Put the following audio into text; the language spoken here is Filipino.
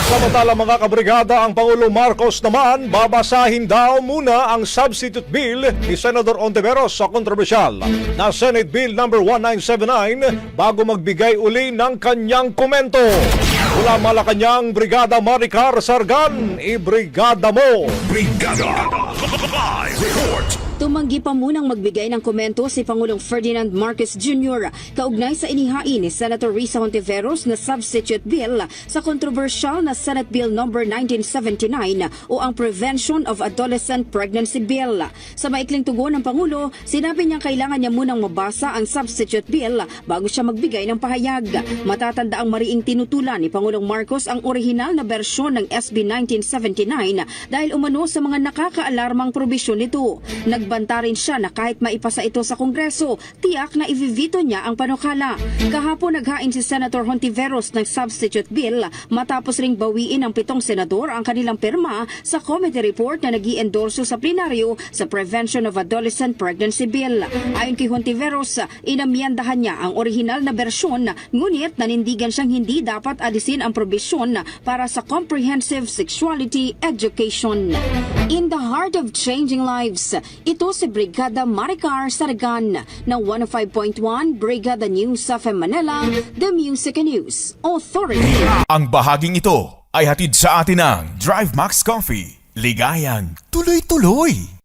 Samantala mga kabrigada, ang Pangulong Marcos naman babasahin daw muna ang substitute bill ni Senador Ontiveros sa kontrobersyal na Senate Bill number 1979 bago magbigay uli ng kanyang komento. Mula Malacanang, Brigada Maricar Sargan, ibrigada mo! Brigada Live Report. Tumanggi pa munang magbigay ng komento si Pangulong Ferdinand Marcos Jr. kaugnay sa inihain ni Senator Risa Hontiveros na substitute bill sa kontrobersyal na Senate Bill No. 1979 o ang Prevention of Adolescent Pregnancy Bill. Sa maikling tugon ng Pangulo, sinabi niya kailangan niya munang mabasa ang substitute bill bago siya magbigay ng pahayag. Matatanda ang mariing tinutulan ni Pangulong Marcos ang orihinal na bersyon ng SB 1979 dahil umano sa mga nakakaalarmang probisyon nito. Nagbanta rin siya na kahit maipasa ito sa Kongreso, tiyak na ivivito niya ang panukala. Kahapon naghain si Senator Hontiveros ng substitute bill matapos ring bawiin ng 7 senador ang kanilang pirma sa committee report na nag-i-endorso sa plenaryo sa Prevention of Adolescent Pregnancy Bill. Ayon kay Hontiveros, inamyandahan niya ang orihinal na bersyon ngunit nanindigan siyang hindi dapat alisin ang probisyon para sa comprehensive sexuality education. In the heart of changing lives, ito si Brigada Maricar Sargan ng 105.1 Brigada News of Manila, The Music and News Authority. Ang bahaging ito ay hatid sa atin ng Drive Max Coffee. Ligayang tuloy-tuloy.